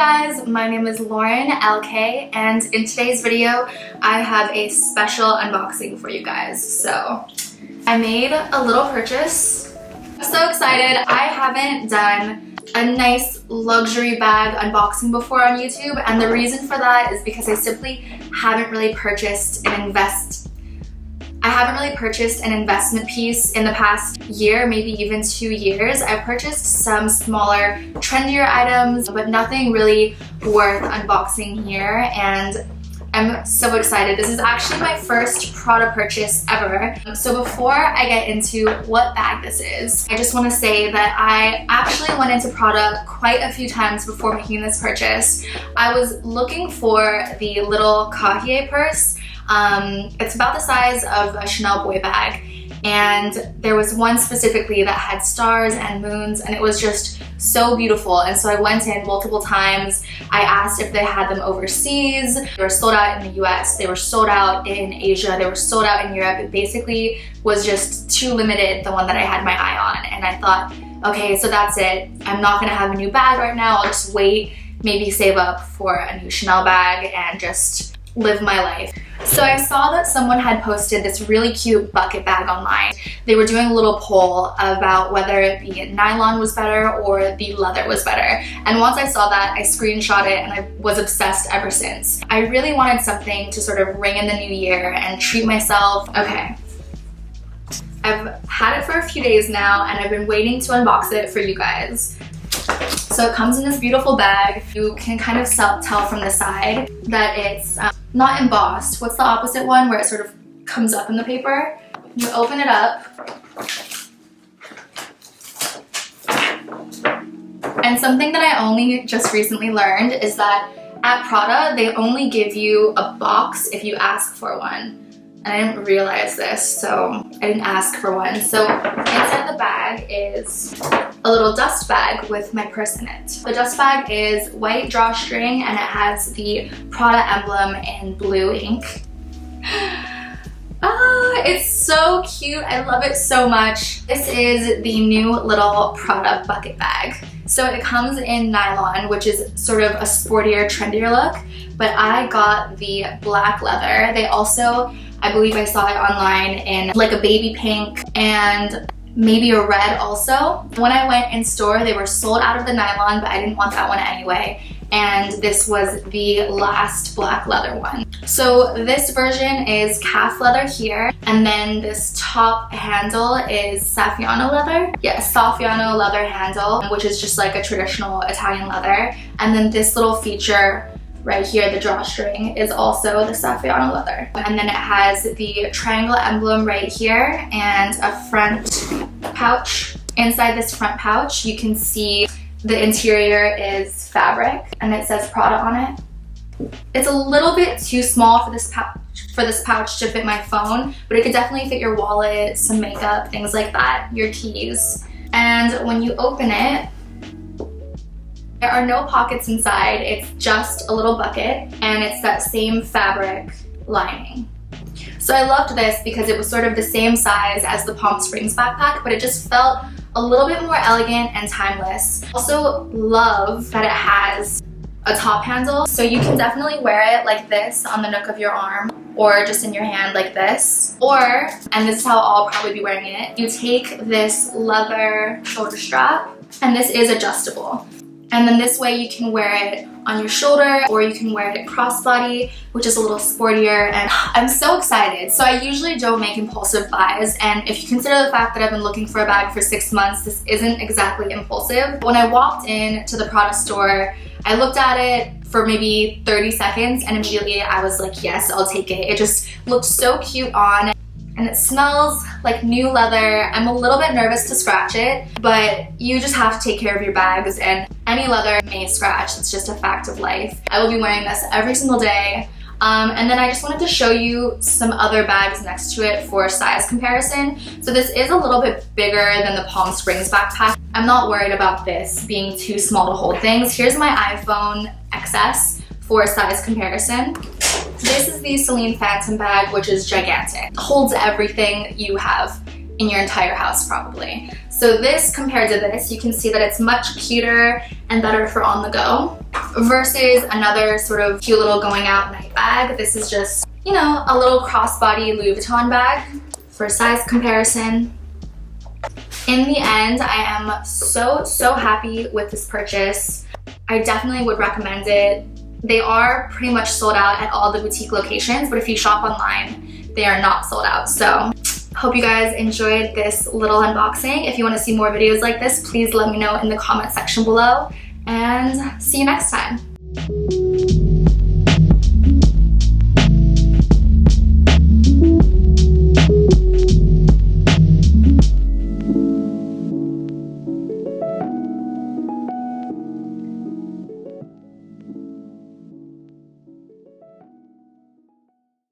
guys, my name is Ellekae, and in today's video I have a special unboxing for you guys. So I made a little purchase. I'm so excited. I haven't done a nice luxury bag unboxing before on YouTube, and the reason for that is because I simply haven't really purchased an investment piece in the past year, maybe even 2 years. I've purchased some smaller, trendier items, but nothing really worth unboxing here, and I'm so excited. This is actually my first Prada purchase ever. So before I get into what bag this is, I just want to say that I actually went into Prada quite a few times before making this purchase. I was looking for the little Cartier purse. It's about the size of a Chanel boy bag, and there was one specifically that had stars and moons, and it was just so beautiful. And so I went in multiple times. I asked if they had them overseas. They were sold out in the US, they were sold out in Asia, they were sold out in Europe. It basically was just too limited, the one that I had my eye on, and I thought, okay, so that's it. I'm not gonna have a new bag right now. I'll just wait, maybe save up for a new Chanel bag and just live my life. So I saw that someone had posted this really cute bucket bag online. They were doing a little poll about whether the nylon was better or the leather was better. And once I saw that, I screenshot it and I was obsessed ever since. I really wanted something to sort of ring in the new year and treat myself. Okay. I've had it for a few days now and I've been waiting to unbox it for you guys. So it comes in this beautiful bag. You can kind of tell from the side that it's not embossed. What's the opposite one where it sort of comes up in the paper? You open it up. And something that I only just recently learned is that at Prada, they only give you a box if you ask for one. And I didn't realize this, so I didn't ask for one. So inside the bag is a little dust bag with my purse in it. The dust bag is white drawstring and it has the Prada emblem in blue ink. It's so cute. I love it so much. This is the new little Prada bucket bag. So it comes in nylon, which is sort of a sportier, trendier look, but I got the black leather. They also, I believe I saw it online in like a baby pink and maybe a red also. When I went in store, they were sold out of the nylon, but I didn't want that one anyway. And this was the last black leather one. So this version is calf leather here, and then this top handle is Saffiano leather. Yeah, Saffiano leather handle, which is just like a traditional Italian leather. And then this little feature right here, the drawstring, is also the Saffiano leather. And then it has the triangle emblem right here and a front pouch. Inside this front pouch, you can see the interior is fabric and it says Prada on it. It's a little bit too small for this pouch to fit my phone, but it could definitely fit your wallet, some makeup, things like that, your keys. And when you open it, there are no pockets inside. It's just a little bucket and it's that same fabric lining. So I loved this because it was sort of the same size as the Palm Springs backpack, but it just felt a little bit more elegant and timeless. Also love that it has a top handle, so you can definitely wear it like this on the nook of your arm or just in your hand like this. Or, and this is how I'll probably be wearing it, you take this leather shoulder strap, and this is adjustable. And then this way you can wear it on your shoulder or you can wear it crossbody, which is a little sportier, and I'm so excited. So I usually don't make impulsive buys, and if you consider the fact that I've been looking for a bag for 6 months, this isn't exactly impulsive. When I walked in to the Prada store, I looked at it for maybe 30 seconds and immediately I was like, yes, I'll take it. It just looked so cute on. And it smells like new leather. I'm a little bit nervous to scratch it, but you just have to take care of your bags, and any leather may scratch. It's just a fact of life. I will be wearing this every single day. And then I just wanted to show you some other bags next to it for size comparison. So this is a little bit bigger than the Palm Springs backpack. I'm not worried about this being too small to hold things. Here's my iPhone XS for size comparison. This is the Celine Phantom bag, which is gigantic. It holds everything you have in your entire house probably. So this compared to this, you can see that it's much cuter and better for on the go versus another sort of cute little going out night bag. This is just, you know, a little crossbody Louis Vuitton bag. For size comparison, in the end, I am so happy with this purchase. I definitely would recommend it. They are pretty much sold out at all the boutique locations, but if you shop online, they are not sold out. So hope you guys enjoyed this little unboxing. If you want to see more videos like this, please let me know in the comment section below, and see you next time.